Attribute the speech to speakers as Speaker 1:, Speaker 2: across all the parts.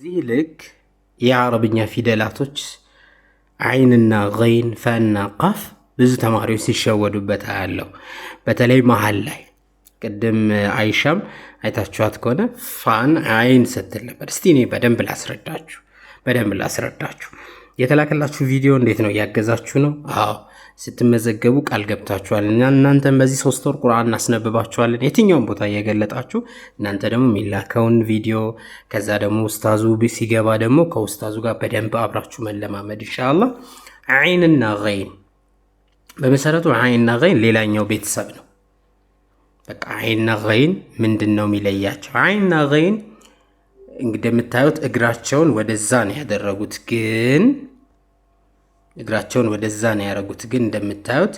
Speaker 1: በዚህ ልክ የአረብኛ ፊደላቶች አይንና ገይን ፈና ቃፍ ብዙ ተማሪዎች ሲሸወዱበት አያለው። በተለይ መሃል ላይ ቅድም አይሻም አይታችኋት ከሆነ ፋን አይን ስትል ነበር። እስቲ እኔ በደንብ ላስረዳችሁ። የተላከላችሁ ቪዲዮ እንዴት ነው? እያገዛችሁ ነው? አዎ፣ ስትመዘገቡ ቃል ገብታችኋል። እናንተም በዚህ 3 ወር ቁርአን እናስነብባችኋለን የትኛውን ቦታ እየገለጣችሁ፣ እናንተ ደግሞ የሚላከውን ቪዲዮ ከዛ ደግሞ ኡስታዙ ሲገባ ደግሞ ከኡስታዙ ጋር በደንብ አብራችሁ መለማመድ ኢንሻአላህ። አይንና ገይን በመሰረቱ አይንና ገይን ሌላኛው ቤተሰብ ነው። በቃ አይንና ገይን ምንድነው የሚለያቸው? አይንና ገይን እንግዲህ የምታዩት እግራቸውን ወደዛ ነው ያደረጉት፣ ግን እንደምታዩት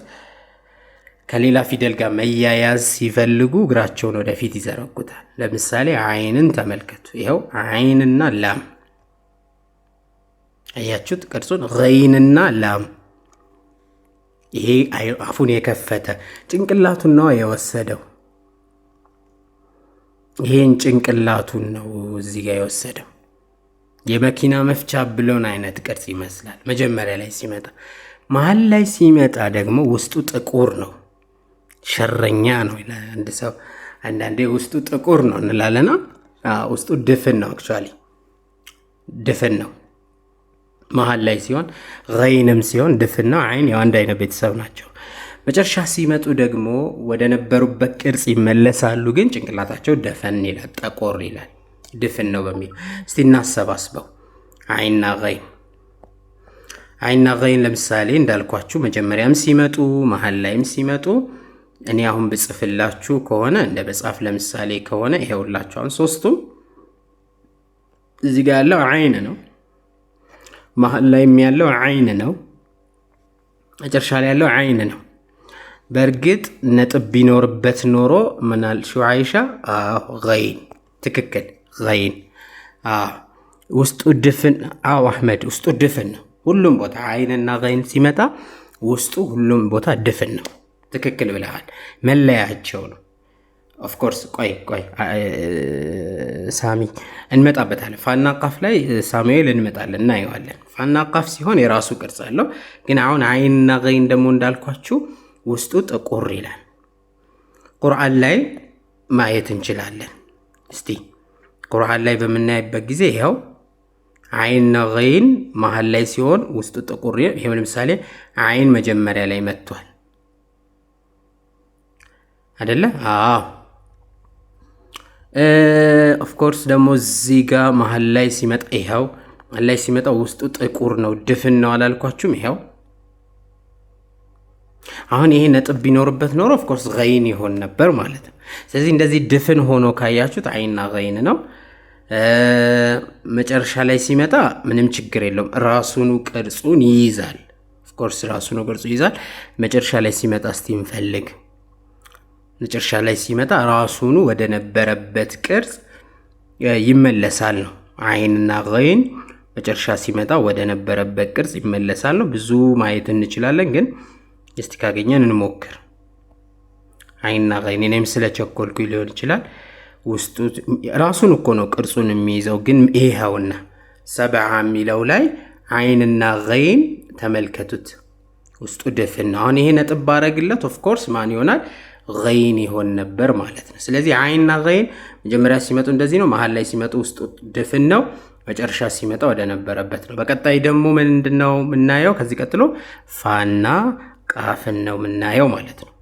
Speaker 1: ከሌላ ፊደል ጋር መያያዝ ሲፈልጉ እግራቸውን ወደፊት ይዘረጉታል። ለምሳሌ አይንን ተመልከቱ። ይኸው አይንና ላም አያችሁት ቅርጹን? ገይንና ላም። ይሄ አፉን የከፈተ ጭንቅላቱን ነው የወሰደው። ይሄን ጭንቅላቱን ነው እዚህ ጋር የወሰደው። የመኪና መፍቻ ብሎን አይነት ቅርጽ ይመስላል መጀመሪያ ላይ ሲመጣ። መሀል ላይ ሲመጣ ደግሞ ውስጡ ጥቁር ነው፣ ሸረኛ ነው ይላል አንድ ሰው። አንዳንዴ ውስጡ ጥቁር ነው እንላለና ውስጡ ድፍን ነው። አክቹአሊ ድፍን ነው። መሀል ላይ ሲሆን ገይንም ሲሆን ድፍን ነው። አይን ያው አንድ አይነት ቤተሰብ ናቸው። መጨረሻ ሲመጡ ደግሞ ወደ ነበሩበት ቅርጽ ይመለሳሉ፣ ግን ጭንቅላታቸው ደፈን ይላል፣ ጠቆር ይላል፣ ድፍን ነው በሚል እስቲ እናሰባስበው። አይንና ገይን ለምሳሌ እንዳልኳችሁ መጀመሪያም ሲመጡ መሀል ላይም ሲመጡ፣ እኔ አሁን ብጽፍላችሁ ከሆነ እንደ በጻፍ ለምሳሌ ከሆነ ይሄውላችሁ አሁን ሶስቱም እዚህ ጋር ያለው አይን ነው፣ መሀል ላይም ያለው አይን ነው፣ መጨረሻ ላይ ያለው አይን ነው። በእርግጥ ነጥብ ቢኖርበት ኖሮ ምናል ሹዓይሻ ገይን ትክክል፣ ገይን ውስጡ ድፍን። አህመድ ውስጡ ድፍን ነው ሁሉም ቦታ። አይንና ገይን ሲመጣ ውስጡ ሁሉም ቦታ ድፍን ነው። ትክክል ብለሃል። መለያቸው ነው። ኦፍኮርስ ቆይ ሳሚ እንመጣበታለን። ፋና ቃፍ ላይ ሳሙኤል እንመጣለን እናየዋለን። ፋና ቃፍ ሲሆን የራሱ ቅርጽ አለው። ግን አሁን አይንና ገይን ደግሞ እንዳልኳችሁ ውስጡ ጥቁር ይላል። ቁርአን ላይ ማየት እንችላለን። እስቲ ቁርአን ላይ በምናይበት ጊዜ ይኸው አይንና ገይን መሀል ላይ ሲሆን ውስጡ ጥቁር። ይሄው ለምሳሌ አይን መጀመሪያ ላይ መጥቷል አይደለ? ኦፍ ኮርስ ደግሞ እዚህ ጋር መሀል ላይ ሲመጣ ይኸው መሀል ላይ ሲመጣ ውስጡ ጥቁር ነው፣ ድፍን ነው አላልኳችሁም? ይኸው አሁን ይሄ ነጥብ ቢኖርበት ኖሮ ኦፍ ኮርስ ገይን ይሆን ነበር ማለት ነው። ስለዚህ እንደዚህ ድፍን ሆኖ ካያችሁት አይንና ገይን ነው። መጨረሻ ላይ ሲመጣ ምንም ችግር የለውም፣ ራሱኑ ቅርጹን ይይዛል። ኦፍ ኮርስ ራሱኑ ቅርጹ ይይዛል። መጨረሻ ላይ ሲመጣ እስቲ እንፈልግ። መጨረሻ ላይ ሲመጣ ራሱኑ ወደ ነበረበት ቅርጽ ይመለሳል ነው። አይንና ገይን መጨረሻ ሲመጣ ወደ ነበረበት ቅርጽ ይመለሳል ነው። ብዙ ማየት እንችላለን፣ ግን እስቲ ካገኘን እንሞክር። አይንና ገይን እኔም ስለቸኮልኩ ሊሆን ይችላል። ውስጡ ራሱን እኮ ነው ቅርጹን የሚይዘው። ግን ይሄውና ሰብዓ የሚለው ላይ አይንና ገይን ተመልከቱት፣ ውስጡ ድፍን ነው። አሁን ይሄ ነጥብ ባረግለት ኦፍ ኮርስ ማን ይሆናል? ገይን ይሆን ነበር ማለት ነው። ስለዚህ አይንና ገይን መጀመሪያ ሲመጡ እንደዚህ ነው፣ መሀል ላይ ሲመጡ ውስጡ ድፍን ነው፣ መጨረሻ ሲመጣ ወደ ነበረበት ነው። በቀጣይ ደግሞ ምንድነው የምናየው? ከዚህ ቀጥሎ ፋና ቃፍን ነው የምናየው ማለት ነው።